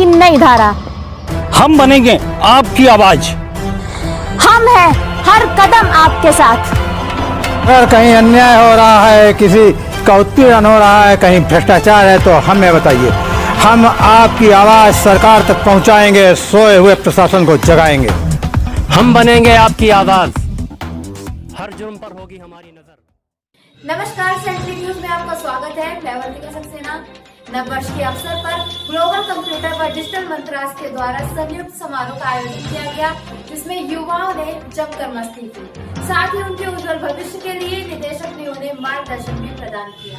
की नई धारा। हम बनेंगे आपकी आवाज। हम हैं हर कदम आपके साथ। अगर कहीं अन्याय हो रहा है, किसी का उत्पीड़न हो रहा है, कहीं भ्रष्टाचार है, तो हमें बताइए। हम आपकी आवाज़ सरकार तक पहुंचाएंगे, सोए हुए प्रशासन को जगाएंगे। हम बनेंगे आपकी आवाज़, हर जुर्म पर होगी हमारी नजर। नमस्कार, सेंट्रल न्यूज में आपका स्वागत है। मैं वर्तिका सक्सेना। नववर्ष के अवसर पर ग्लोबल कंप्यूटर व डिजिटल मंत्रालय के द्वारा संयुक्त समारोह का आयोजन किया गया, जिसमें युवाओं ने जमकर मस्ती की। साथ ही उनके उज्जवल भविष्य के लिए निदेशक ने उन्हें मार्गदर्शन भी प्रदान किया।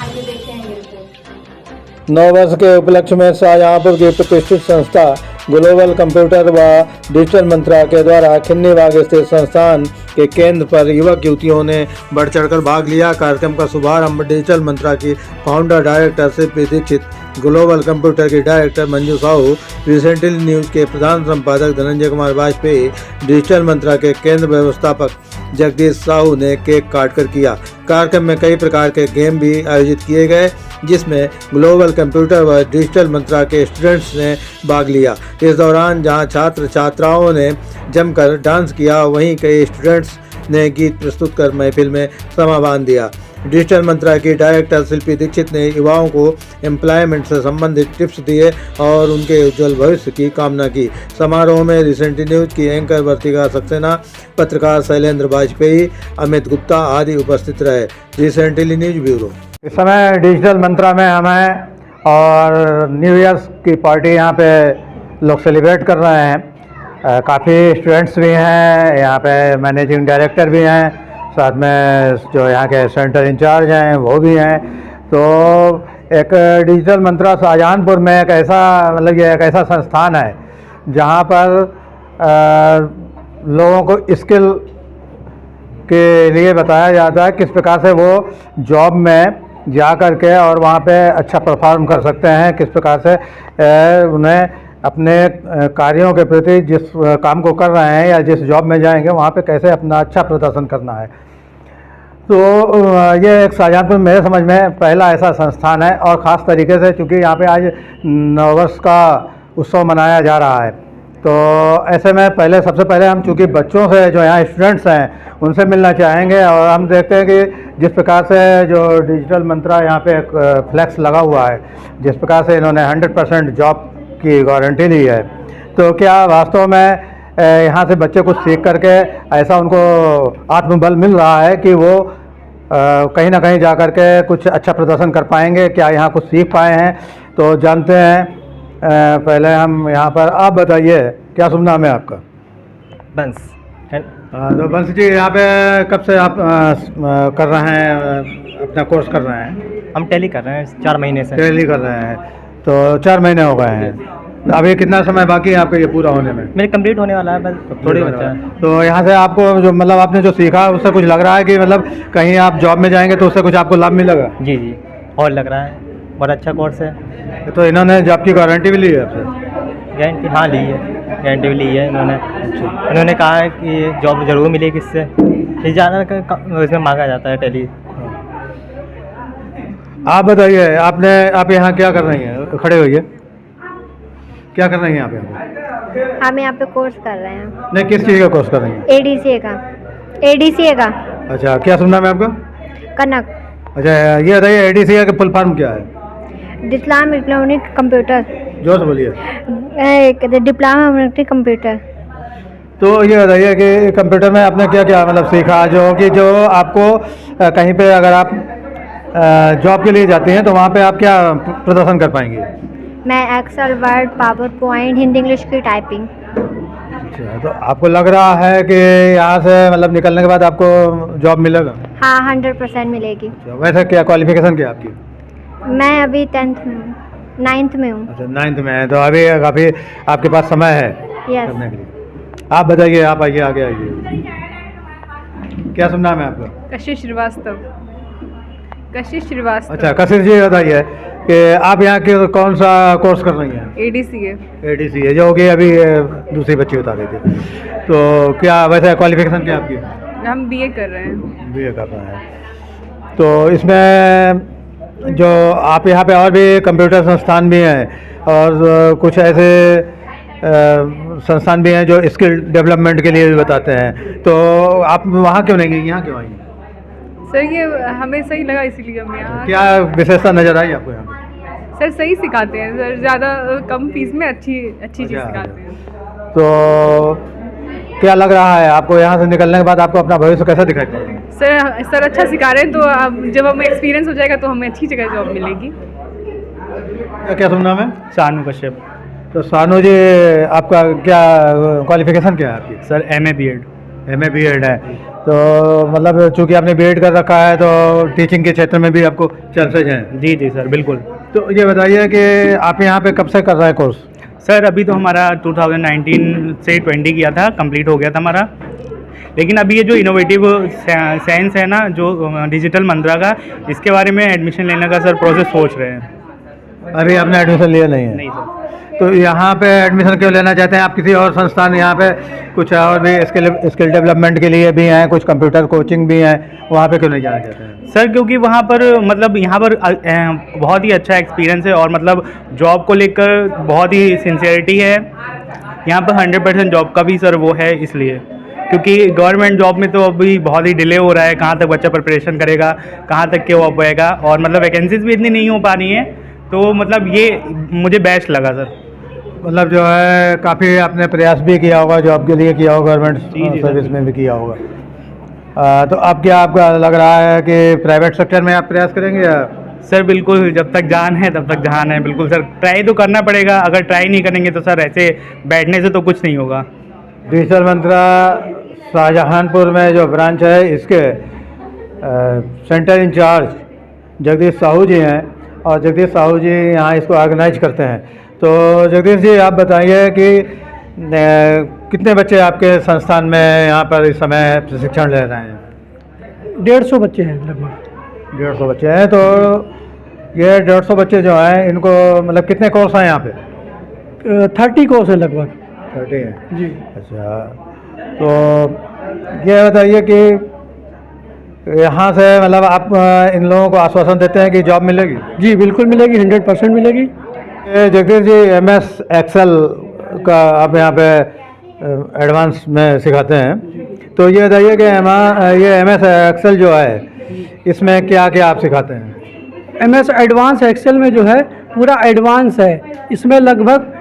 आइए देखते हैं ये रिपोर्ट। नववर्ष के उपलक्ष्य में शाहजहांपुर की प्रतिष्ठित संस्था ग्लोबल कंप्यूटर व डिजिटल मंत्रालय के द्वारा खिन्नी बाग स्थित संस्थान के केंद्र पर युवक युवतियों ने बढ़ चढ़कर भाग लिया। कार्यक्रम का शुभारंभ डिजिटल मंत्रालय की फाउंडर डायरेक्टर शिल्पी दीक्षित, ग्लोबल कंप्यूटर की director Manju Sahu, recently news के प्रधान संपादक धनंजय कुमार वाजपेयी, डिजिटल मंत्रालय के केंद्र व्यवस्थापक जगदीश साहू ने केक काटकर किया। कार्यक्रम में कई प्रकार के गेम भी आयोजित किए गए, जिसमें ग्लोबल कंप्यूटर व डिजिटल मंत्रालय के स्टूडेंट्स ने भाग लिया। इस दौरान जहां छात्र छात्राओं ने जमकर डांस किया, वहीं कई स्टूडेंट्स ने गीत प्रस्तुत कर महफिल में समा बांध दिया। डिजिटल मंत्रालय की डायरेक्टर शिल्पी दीक्षित ने युवाओं को एम्प्लॉयमेंट से संबंधित टिप्स दिए और उनके उज्जवल भविष्य की कामना की। समारोह में रिसेंटली न्यूज की एंकर वर्तिका सक्सेना, पत्रकार शैलेंद्र वाजपेयी, अमित गुप्ता आदि उपस्थित रहे। Recently news bureau. इस समय डिजिटल मंत्रालय में हम हैं और न्यू ईयर की पार्टी यहाँ पे लोग सेलिब्रेट कर रहे हैं। काफ़ी स्टूडेंट्स भी हैं, यहाँ पे मैनेजिंग डायरेक्टर भी हैं, साथ में जो यहाँ के सेंटर इंचार्ज हैं वो भी हैं। तो एक डिजिटल मंत्रालय शाहजहांपुर में एक ऐसा ये एक ऐसा संस्थान है जहाँ पर लोगों को स्किल के लिए बताया जाता है, किस प्रकार से वो जॉब में जा कर के और वहाँ पे अच्छा परफॉर्म कर सकते हैं, किस प्रकार से उन्हें अपने कार्यों के प्रति जिस काम को कर रहे हैं या जिस जॉब में जाएंगे वहाँ पे कैसे अपना अच्छा प्रदर्शन करना है। तो ये एक शाहजहांपुर मेरे समझ में पहला ऐसा संस्थान है और ख़ास तरीके से चूँकि यहाँ पे आज नववर्ष का उत्सव मनाया जा रहा है, तो ऐसे में सबसे पहले हम चूँकि बच्चों से जो यहाँ स्टूडेंट्स हैं उनसे मिलना चाहेंगे। और हम देखते हैं कि जिस प्रकार से जो डिजिटल मंत्रालय यहाँ पे एक फ्लैक्स लगा हुआ है, जिस प्रकार से इन्होंने 100% जॉब की गारंटी ली है, तो क्या वास्तव में यहाँ से बच्चे कुछ सीख करके ऐसा उनको आत्मबल मिल रहा है कि वो कहीं ना कहीं जा कर के कुछ अच्छा प्रदर्शन कर पाएंगे? क्या यहाँ कुछ सीख पाए हैं? तो जानते हैं। पहले हम यहाँ पर, आप बताइए क्या शुभ नाम है आपका? बंस। तो बंस जी, यहाँ पे कब से आप कर रहे हैं, अपना कोर्स कर रहे हैं? हम टैली कर रहे हैं 4 महीने से। टैली कर रहे हैं, तो 4 महीने हो गए हैं। अभी कितना समय बाकी है आपका ये पूरा होने में? मेरे कंप्लीट होने वाला है, बस थोड़ी बचा है। तो यहाँ से आपको जो मतलब आपने जो सीखा उससे कुछ लग रहा है कि मतलब कहीं आप जॉब में जाएंगे तो उससे कुछ आपको लाभ मिलेगा? जी जी, और लग रहा है, बहुत अच्छा कोर्स है। तो इन्होंने जॉब की गारंटी भी ली है आपसे? गारंटी हाँ ली है, गारंटी भी ली है इन्होंने। इन्होंने कहा है कि जॉब जरूर मिलेगी इससे, इस ज़्यादा इसमें मांगा जाता है टैली। आप बताइए, आप यहाँ क्या कर रही हैं? खड़े होइए, क्या कर रही हैं आप यहाँ? हम यहाँ पे कोर्स कर रहे हैं। नहीं, किस चीज़ का कोर्स कर रही हैं? एडीसीए का। अच्छा, क्या सुनना है आपका? कनक। अच्छा, ये बताइए एडीसीए का फुल फॉर्म क्या है? Diploma electronic computer. जोर से बोलिए। Diploma electronic computer. तो ये बताइए कि कंप्यूटर में आपने क्या क्या मतलब सीखा, जो आपको कहीं पे अगर आप जॉब के लिए जाती हैं तो वहाँ पे आप क्या प्रदर्शन कर पाएंगी? मैं Excel, Word, PowerPoint, Hindi English की टाइपिंग। अच्छा, तो आपको लग रहा है कि यहाँ से मतलब निकलने के बाद आपको जॉब मिलेगा? हाँ, 100% मिलेगी। अच्छा, वैसे क्या क्वालिफिकेशन क्या आपकी? मैं अभी 10th में हूँ, 9th में हूँ। अच्छा, 9th में है, तो अभी काफ़ी आपके पास समय है करने के लिए। आप बताइए, आप आइए, आगे आइए। क्या सुनना है आपका? कशिश श्रीवास्तव। कशिश श्रीवास्तव। अच्छा, कशिश जी बताइए कि आप यहाँ के कौन सा कोर्स कर रही हैं? एडीसीए जो कि अभी दूसरी बच्ची बता रही थी। तो क्या वैसे क्वालिफिकेशन क्या आपकी? हम बीए कर रहे हैं। बीए कर रहे हैं। तो इसमें जो आप यहाँ पे और भी कंप्यूटर संस्थान भी हैं और कुछ ऐसे संस्थान भी हैं जो स्किल डेवलपमेंट के लिए भी बताते हैं, तो आप वहाँ क्यों नहीं गई, यहाँ क्यों आई? सर ये हमें सही लगा इसीलिए हम यहाँ। क्या विशेषता नज़र आई आपको यहाँ पे? सर सही सिखाते हैं सर, ज़्यादा कम फीस में अच्छी चीज़ अच्छा, सिखाते हैं। तो क्या लग रहा है आपको यहाँ से निकलने के बाद आपको अपना भविष्य कैसा दिखाई देगा? सर अच्छा सिखा रहे हैं, तो अब जब हमें एक्सपीरियंस हो जाएगा तो हमें अच्छी जगह जॉब मिलेगी। क्या तुम नाम है? सानू कश्यप। तो सानू जी, आपका क्या क्वालिफिकेशन क्या है आपकी? Sir MA B.Ed। MA B.Ed है, तो मतलब चूंकि आपने B.Ed कर रखा है तो टीचिंग के क्षेत्र में भी आपको चांसेज हैं? जी जी सर बिल्कुल। तो ये बताइए कि आप यहाँ पे कब से कर रहे हैं कोर्स? सर अभी तो हमारा 2019 से 20 किया था, कंप्लीट हो गया था हमारा। लेकिन अभी ये जो इनोवेटिव साइंस है ना, जो डिजिटल मंत्रा का, इसके बारे में एडमिशन लेने का सर प्रोसेस सोच रहे हैं। अभी आपने एडमिशन लिया नहीं है? नहीं सर। तो यहाँ पे एडमिशन क्यों लेना चाहते हैं आप? किसी और संस्थान यहाँ पे कुछ और भी स्किल डेवलपमेंट के लिए भी हैं, कुछ कंप्यूटर कोचिंग भी हैं, वहाँ पे क्यों नहीं जाना चाहते हैं? सर क्योंकि वहाँ पर मतलब यहाँ पर बहुत ही अच्छा एक्सपीरियंस है और मतलब जॉब को लेकर बहुत ही सिंसियरिटी है यहाँ पर। 100% जॉब का भी सर वो है, इसलिए क्योंकि गवर्नमेंट जॉब में तो अभी बहुत ही डिले हो रहा है। कहाँ तक बच्चा प्रिपरेशन करेगा, कहाँ तक के वो पाएगा, और मतलब वैकेंसीज भी इतनी नहीं हो पा रही हैं। तो मतलब ये मुझे बेस्ट लगा सर। मतलब जो है काफ़ी आपने प्रयास भी किया होगा, जॉब के लिए किया होगा, गवर्नमेंट सर्विस में भी किया होगा। तो अब क्या आपका लग रहा है कि प्राइवेट सेक्टर में आप प्रयास करेंगे या? सर बिल्कुल, जब तक जान है तब तक जहान है। बिल्कुल सर, ट्राई तो करना पड़ेगा। अगर ट्राई नहीं करेंगे तो सर ऐसे बैठने से तो कुछ नहीं होगा। डिजिटल मंत्रा शाहजहानपुर में जो ब्रांच है, इसके सेंटर इंचार्ज जगदीश साहू जी हैं, और जगदीश साहू जी यहाँ इसको ऑर्गेनाइज करते हैं। तो जगदीश जी, आप बताइए कि कितने बच्चे आपके संस्थान में यहाँ पर इस समय प्रशिक्षण ले रहे हैं? 150 बच्चे हैं लगभग। 150 बच्चे हैं। तो ये 150 बच्चे जो हैं, इनको मतलब कितने कोर्स हैं यहाँ पे? 30 कोर्स है लगभग। 30 हैं जी। अच्छा, तो ये बताइए कि यहाँ से मतलब आप इन लोगों को आश्वासन देते हैं कि जॉब मिलेगी? जी बिल्कुल मिलेगी, 100% मिलेगी। जगदीश जी, MS Excel का आप यहाँ पे एडवांस में सिखाते हैं, तो ये बताइए कि ये MS Excel जो है, इसमें क्या क्या आप सिखाते हैं? MS एडवांस एक्सेल में जो है पूरा एडवांस है। इसमें लगभग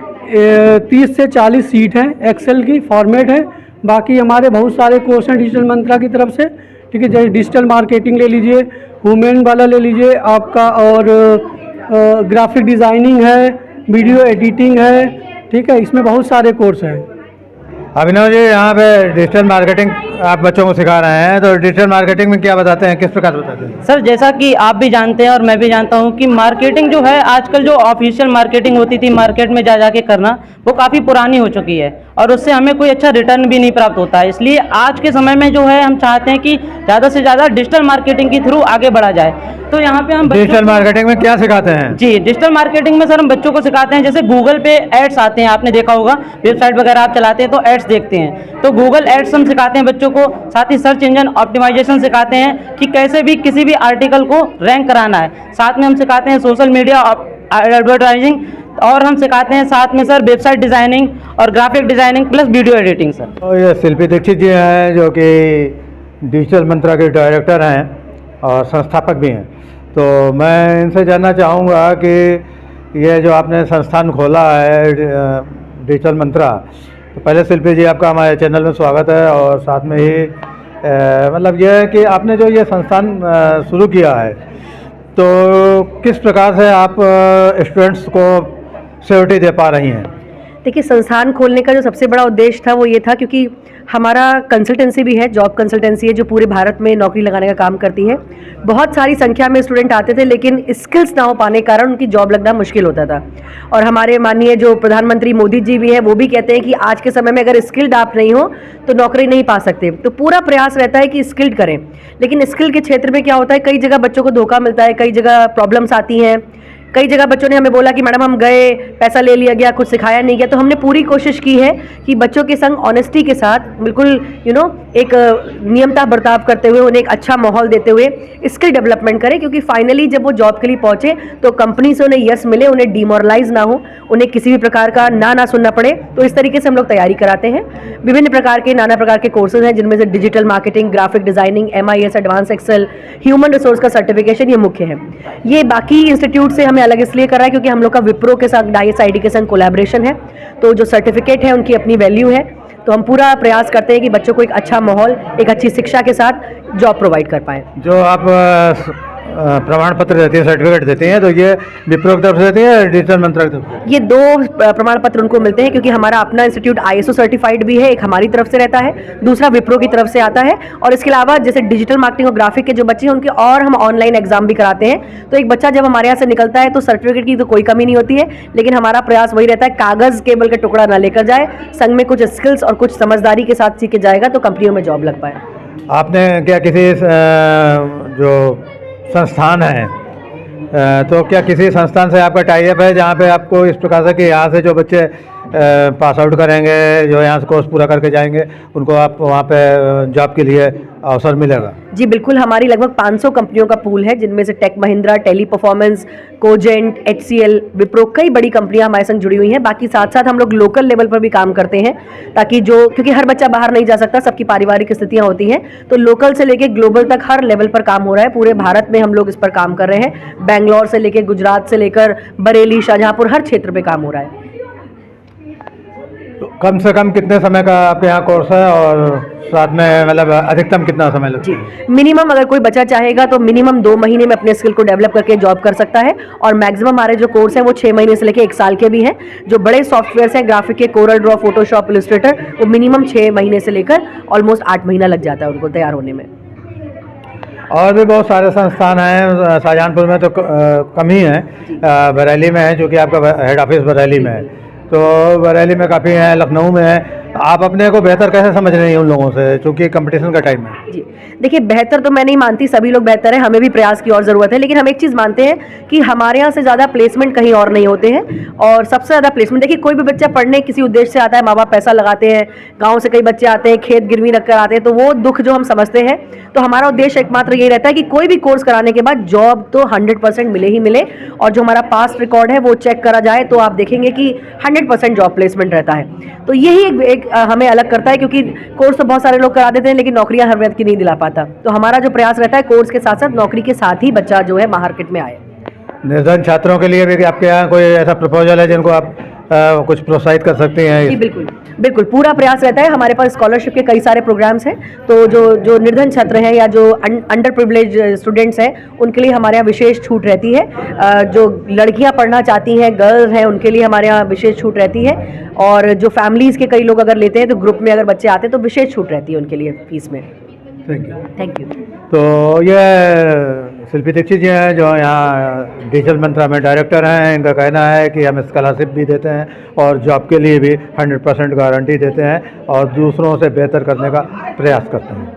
30 से 40 सीट हैं, एक्सेल की फॉर्मेट है। बाकी हमारे बहुत सारे कोर्स हैं डिजिटल मंत्रा की तरफ से, ठीक है। जैसे डिजिटल मार्केटिंग ले लीजिए, वुमेन वाला ले लीजिए आपका, और ग्राफिक डिज़ाइनिंग है, वीडियो एडिटिंग है, ठीक है। इसमें बहुत सारे कोर्स हैं। अभिनव जी, यहाँ पे डिजिटल मार्केटिंग आप बच्चों को सिखा रहे हैं, तो डिजिटल मार्केटिंग में क्या बताते हैं, किस प्रकार बताते हैं? सर जैसा कि आप भी जानते हैं और मैं भी जानता हूं कि मार्केटिंग जो है आजकल जो ऑफिशियल मार्केटिंग होती थी मार्केट में जा के करना, वो काफ़ी पुरानी हो चुकी है और उससे हमें कोई अच्छा रिटर्न भी नहीं प्राप्त होता है। इसलिए आज के समय में जो है हम चाहते हैं कि ज़्यादा से ज़्यादा डिजिटल मार्केटिंग के थ्रू आगे बढ़ा जाए। तो यहाँ पे हम डिजिटल मार्केटिंग में क्या सिखाते हैं? जी, डिजिटल मार्केटिंग में सर हम बच्चों को सिखाते हैं, जैसे गूगल पे एड्स आते हैं, आपने देखा होगा, वेबसाइट वगैरह आप चलाते हैं तो एड्स देखते हैं, तो गूगल एड्स हम सिखाते हैं बच्चों को। साथ ही सर्च इंजन ऑप्टिमाइजेशन सिखाते हैं कि कैसे भी किसी भी आर्टिकल को रैंक कराना है। साथ में हम सिखाते हैं सोशल मीडिया एडवर्टाइजिंग, और हम सिखाते हैं साथ में सर वेबसाइट डिज़ाइनिंग और graphic designing plus video editing sir. तो ये शिल्पी दीक्षित जी हैं, जो कि डिजिटल मंत्रा के डायरेक्टर हैं और संस्थापक भी हैं। तो मैं इनसे जानना चाहूँगा कि ये जो आपने संस्थान खोला है डिजिटल मंत्रा, तो पहले शिल्पी जी, आपका हमारे चैनल में स्वागत है। और साथ में ही मतलब ये है कि आपने जो ये संस्थान शुरू किया है, तो किस प्रकार से आप स्टूडेंट्स को सिक्योरिटी दे पा रही हैं? देखिए, संस्थान खोलने का जो सबसे बड़ा उद्देश्य था वो ये था, क्योंकि हमारा कंसल्टेंसी भी है, जॉब कंसल्टेंसी है, जो पूरे भारत में नौकरी लगाने का काम करती है। बहुत सारी संख्या में स्टूडेंट आते थे, लेकिन स्किल्स ना हो पाने के कारण उनकी जॉब लगना मुश्किल होता था। और हमारे माननीय जो प्रधानमंत्री मोदी जी भी हैं, वो भी कहते हैं कि आज के समय में अगर स्किल्ड आप नहीं हो तो नौकरी नहीं पा सकते। तो पूरा प्रयास रहता है कि स्किल्ड करें, लेकिन स्किल के क्षेत्र में क्या होता है, कई जगह बच्चों को धोखा मिलता है, कई जगह प्रॉब्लम्स आती हैं। कई जगह बच्चों ने हमें बोला कि मैडम हम गए, पैसा ले लिया गया, कुछ सिखाया नहीं गया। तो हमने पूरी कोशिश की है कि बच्चों के संग ऑनेस्टी के साथ, बिल्कुल एक नियमता बर्ताव करते हुए, उन्हें एक अच्छा माहौल देते हुए स्किल डेवलपमेंट करें, क्योंकि फाइनली जब वो जॉब के लिए पहुंचे तो कंपनी से उन्हें यस मिले, उन्हें डिमोरलाइज ना हो, उन्हें किसी भी प्रकार का ना सुनना पड़े। तो इस तरीके से हम लोग तैयारी कराते हैं। विभिन्न प्रकार के नाना प्रकार के कोर्सेज हैं, जिनमें से digital marketing, graphic designing, MIS advance Excel, human resource का सर्टिफिकेशन, ये मुख्य है। ये बाकी इंस्टीट्यूट से हमें अलग इसलिए कर रहा है क्योंकि हम लोग का विप्रो के साथ, ISID के संग कोलैबोरेशन है, तो जो सर्टिफिकेट है उनकी अपनी वैल्यू है। तो हम पूरा प्रयास करते हैं कि बच्चों को एक अच्छा माहौल, एक अच्छी शिक्षा के साथ जॉब प्रोवाइड कर पाएँ। जो आप प्रमाण पत्र देते हैं, सर्टिफिकेट देते हैं, तो ये विप्रो की तरफ से देते हैं या डिजिटल मंत्रालय की तरफ से? ये 2 प्रमाण पत्र उनको मिलते हैं, क्योंकि हमारा अपना इंस्टीट्यूट ISO सर्टिफाइड भी है, एक हमारी तरफ से रहता है, दूसरा विप्रो की तरफ से आता है। और इसके अलावा जैसे डिजिटल मार्केटिंग और ग्राफिक के जो बच्चे हैं उनके और हम ऑनलाइन एग्जाम भी कराते हैं। तो एक बच्चा जब हमारे यहाँ से निकलता है तो सर्टिफिकेट की तो कोई कमी नहीं होती है, लेकिन हमारा प्रयास वही रहता है कागज केवल का टुकड़ा ना लेकर जाए, संग में कुछ स्किल्स और कुछ समझदारी के साथ सीख के जाएगा तो कंपनियों में जॉब लग पाए। आपने क्या किसी जो संस्थान है, तो क्या किसी संस्थान से आपका टाई अप है जहाँ पे आपको इस प्रकार से कि यहाँ से जो बच्चे पास आउट करेंगे, जो यहाँ से कोर्स पूरा करके जाएंगे, उनको आप वहाँ पे जॉब के लिए अवसर मिलेगा? जी बिल्कुल, हमारी लगभग 500 कंपनियों का पूल है, जिनमें से Tech Mahindra, Teleperformance, Cogent, HCL, Wipro, कई बड़ी कंपनियां हमारे संग जुड़ी हुई हैं। बाकी साथ साथ हम लोग लोकल लेवल पर भी काम करते हैं, ताकि क्योंकि हर बच्चा बाहर नहीं जा सकता, सबकी पारिवारिक स्थितियां होती हैं, तो लोकल से लेकर ग्लोबल तक हर लेवल पर काम हो रहा है। पूरे भारत में हम लोग इस पर काम कर रहे हैं। बेंगलोर से लेकर, गुजरात से लेकर बरेली, शाहजहांपुर, हर क्षेत्र पर काम हो रहा है। तो कम से कम कितने समय का आपके यहाँ कोर्स है और साथ में मतलब अधिकतम कितना समय लगता है? मिनिमम अगर कोई बच्चा चाहेगा तो मिनिमम 2 महीने में अपने स्किल को डेवलप करके जॉब कर सकता है, और मैक्सिमम हमारे जो कोर्स हैं वो 6 महीने से लेकर 1 साल के भी हैं। जो बड़े सॉफ्टवेयर हैं ग्राफिक के, कोरल ड्रॉ, फोटोशॉप, इलस्ट्रेटर, वो मिनिमम 6 महीने से लेकर ऑलमोस्ट 8 महीना लग जाता है उनको तैयार होने में। और भी बहुत सारे संस्थान हैं, शाहजहांपुर में तो कम ही हैं, बरेली में है, जो कि आपका हेड ऑफिस बरेली में है, तो बरेली में काफ़ी हैं, लखनऊ में है। आप अपने को बेहतर कैसे समझ रहे हैं उन लोगों से, क्योंकि कंपटीशन का टाइम है? जी देखिए, बेहतर तो मैं नहीं मानती, सभी लोग बेहतर हैं, हमें भी प्रयास की और ज़रूरत है, लेकिन हम एक चीज़ मानते हैं कि हमारे यहाँ से ज़्यादा प्लेसमेंट कहीं और नहीं होते हैं। और सबसे ज़्यादा प्लेसमेंट, देखिए कोई भी बच्चा पढ़ने किसी उद्देश्य से आता है, माँ बाप पैसा लगाते हैं, गाँव से कई बच्चे आते हैं, खेत गिरवी रख कर आते हैं, तो वो दुख जो हम समझते हैं, तो हमारा उद्देश्य एकमात्र यही रहता है कि कोई भी कोर्स कराने के बाद जॉब तो 100% मिले ही मिले, और जो हमारा पास्ट रिकॉर्ड है वो चेक करा जाए तो आप देखेंगे कि 100% जॉब प्लेसमेंट रहता है। तो यही एक हमें अलग करता है, क्योंकि कोर्स तो बहुत सारे लोग करा देते हैं लेकिन नौकरियां हर व्यक्ति नहीं दिला पाता। तो हमारा जो प्रयास रहता है कोर्स के साथ साथ नौकरी के साथ ही बच्चा जो है मार्केट में आए। निर्धन छात्रों के लिए भी आपके यहाँ कोई ऐसा प्रपोजल है जिनको आप कुछ प्रोत्साहित कर सकते हैं? जी बिल्कुल बिल्कुल, पूरा प्रयास रहता है। हमारे पास स्कॉलरशिप के कई सारे प्रोग्राम्स हैं, तो जो निर्धन छात्र हैं या जो अंडर प्रिविलेज स्टूडेंट्स हैं, उनके लिए हमारे यहाँ विशेष छूट रहती है। जो लड़कियाँ पढ़ना चाहती हैं, गर्ल्स हैं, उनके लिए हमारे यहाँ विशेष छूट रहती है। और जो फैमिलीज़ के कई लोग अगर लेते हैं तो ग्रुप में अगर बच्चे आते हैं तो विशेष छूट रहती है उनके लिए फीस में। Thank you. तो ये शिल्पी दीक्षित जी हैं, जो यहाँ डिजिटल मंत्रा में डायरेक्टर हैं। इनका कहना है कि हम स्कॉलरशिप भी देते हैं और जॉब के लिए भी 100% गारंटी देते हैं और दूसरों से बेहतर करने का प्रयास करते हैं।